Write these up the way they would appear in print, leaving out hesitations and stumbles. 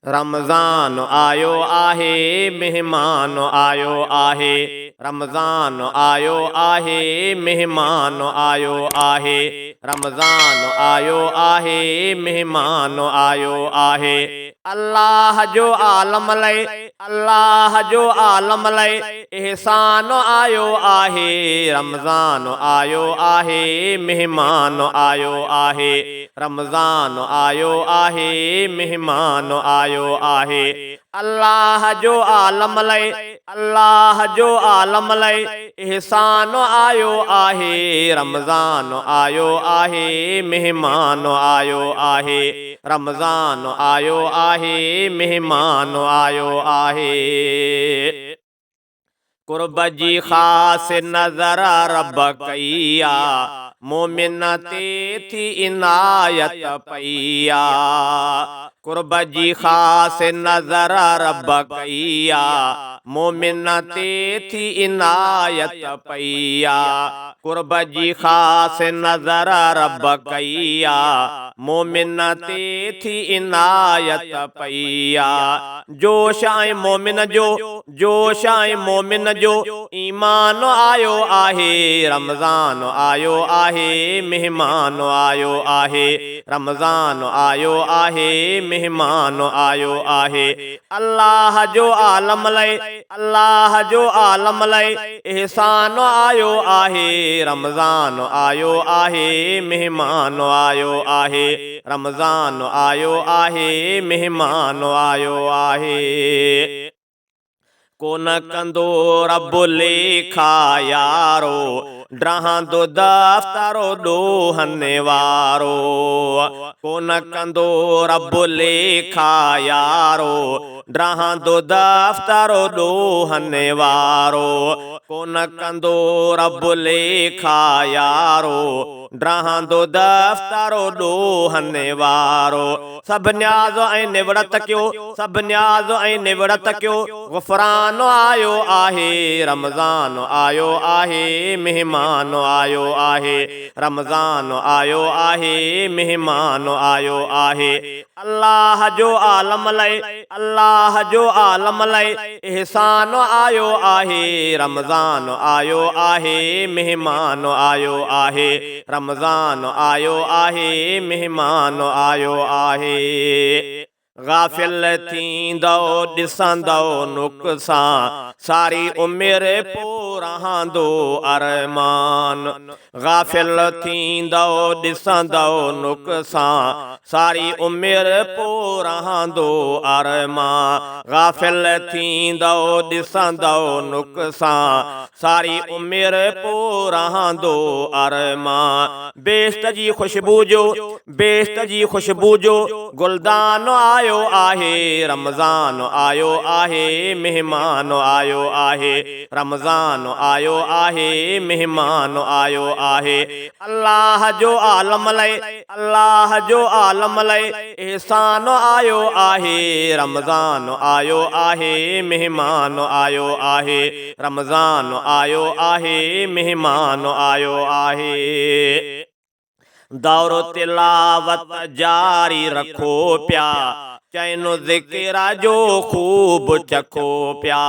रमज़ान आयो आहे, मेहमान आयो आहे। रमज़ान आयो आहे, मेहमान आयो आहे। रमज़ान आयो आहे, मेहमान आयो आहे। अल्लाह जो आलम लय, अल्लाह जो आलम लय एहसान आयो आहे। रमज़ान आयो आहे, मेहमान आयो आहे। रमज़ान आयो आहे, मेहमान आयो आहे। अल्लाह जो आलम लय, अल्लाह जो आलम लय एहसान आयो आहे। रमज़ान आयो आहे, मेहमान आयो आहे। रमज़ान आयो आहे, मेहमान आयो आहे। कुर्ब जी ख़ास नज़र रब कईया, मोमिन ते थी इनायत पईया। कुर्ब जी ख़ास नज़र रब कईया, मोमिन ते थी इनायत पईया। कुर्ब जी ख़ास नज़र रब कईया, मोमिन ते थी इनायत पईया। जोश ऐं मोमिन जो, जोश ऐं मोमिन जो ईमान आयो आहे। रमज़ान आयो आहे, मेहमान आयो आहे। रमज़ान आयो आहे, मेहमान आयो आहे। अल्लाह जो आलम लय, अल्लाह जो आलम लय एहसान आयो आहे। रमज़ान आयो आहे, मेहमान आयो आहे। रमज़ान आयो आहे, मेहमान आयो आहे। कोन कंदो रब लेखा यारो, ड्रहंदो दफ़्तरो ॾोहने वारो। कोन कंदो रब लेखा यारो, ड्रहंदो दफ़्तरो ॾोहने वारो। कोन कंदो रब लेखा यारो, ड्रहंदो दफ़्तरो ॾोहने वारो। सभु न्याज़ ऐं निवड़त कयो, सभु न्याज़ ऐं निवड़त कयो, ग़ुफ़रान आयो आहे। रमज़ान आयो आहे, मेहमान आयो आहे। रमज़ान आयो आहे, मेहमान आयो आहे। अल्लाह जो आलम लय, अल्लाह जो आलम लय एहसान आयो आहे। रमज़ान आयो आहे, मेहमान आयो आहे। रमज़ान आयो आहे, मेहमान आयो आहे। गाफ़िल थींदो ॾिसंदो नुक़सान, सारी उमिरि पोइ रहंदो अरमान। गाफ़िल थींदो ॾिसंदो नुक़सान, सारी उमिरि पोइ रहंदो अरमान। गाफ़िल थींदो ॾिसंदो नुक़सान, सारी उमिरि पोइ रहंदो अरमान। बेश्त जी ख़ुशबू जो, बेश्त जी ख़ुशबू जो गुलदान आयो आहे। रमज़ान आयो आहे, मेहमान आयो आहे। रमज़ान आयो आहे, मेहमान आयो आहे। अल्लाह जो आलम लय, अल्लाह जो आलम लय एहसान आयो आहे। रमज़ान आयो आहे, मेहमान आयो आहे। रमज़ान आयो आहे, मेहमान आयो आहे। दौरो तिलावत जारी रखो प्या, चैनो ज़िक्र जो खूब चखो प्या।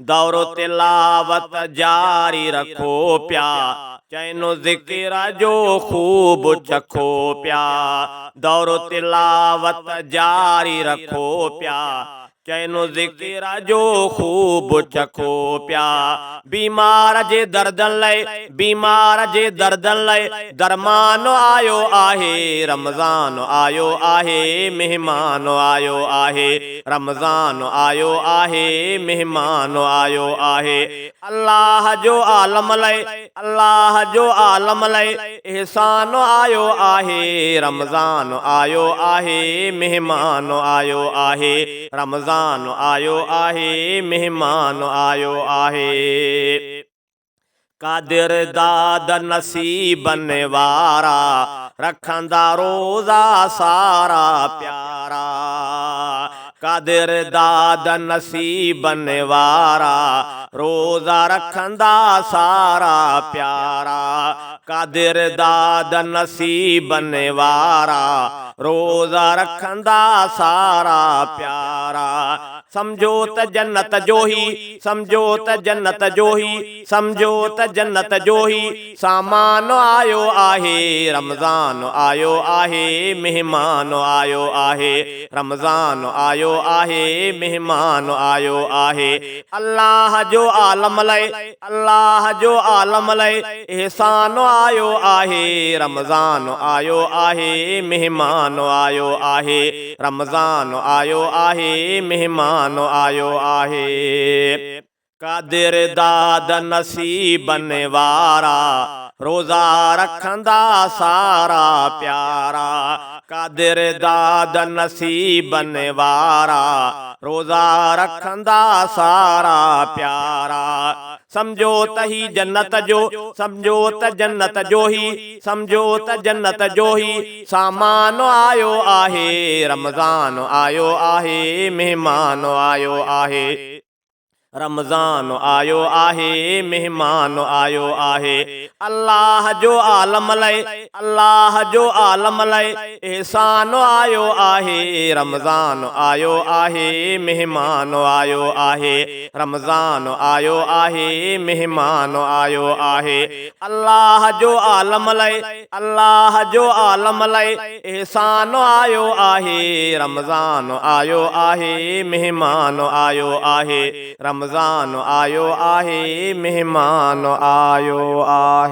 दौरो तिलावत जारी रखो प्या, चैनो ज़िक्र जो खूब चखो प्या। दौरो तिलावत जारी रखो प्या, चैनो ज़िक्र जो खूब चखो प्या। बीमार जे दर्दन लय, बीमार जे दर्दन लय दरमान आयो आहे। रमज़ान आयो आहे, मेहमान आयो आहे। रमज़ान आयो आहे, मेहमान आयो आहे। अल्लाह जो आलम लय, अल्लाह जो आलम लय एहसान आयो आहे। रमज़ान आयो आहे, मेहमान आयो आहे। रमज़ान आयो आहे, मेहमान आयो आहे। कादिर दाद नसीबन वारा, रखंदा रोज़ा सारा प्यारा। कादिर दाद नसीबन वारा, रोज़ा रखंदा सारा प्यारा। कादिर दाद नसीबन वारा, रोज़ा रखंदा सारा प्यारा। समझो त जन्नत जो ही, समझो त जन्नत जो ही, समझो त जन्नत जो ही सामान आयो आहे। रमज़ान आयो आहे, मेहमान आयो आहे। रमज़ान आयो आहे, मेहमान आयो आहे। अल्लाह जो आलम लय, अल्लाह जो आलम लय एहसान आयो आहे। रमज़ान आयो आहे, मेहमान आयो आहे। रमज़ान आयो आहे, मेहमान आयो आहे। कादिर दाद नसीबनि वारा रोज़ा रखंदा सारा प्यारा। कादिर दाद नसीबनि वारा रोज़ा रखंदा सारा प्यारा। समझो त ही जन्नत जो, समझो त जन्नत जो ही, समझो त जन्नत जो ही सामान आयो आहे। रमज़ान आयो आहे, मेहमान आयो आहे। रमज़ान आयो आहे, मेहमान आयो आहे। अल्लाह जो आलम लय, अल्लाह जो आलम लय एहसान आयो आहे। रमज़ान आयो आहे, मेहमान आयो आहे। रमज़ान आयो आहे, मेहमान आयो आहे। अल्लाह जो आलम लय, अल्लाह जो आलम लय एहसान आयो आहे। रमज़ान आयो आहे, मेहमान आयो आहे। रमज़ान आयो आहे, मेहमान आयो आहे।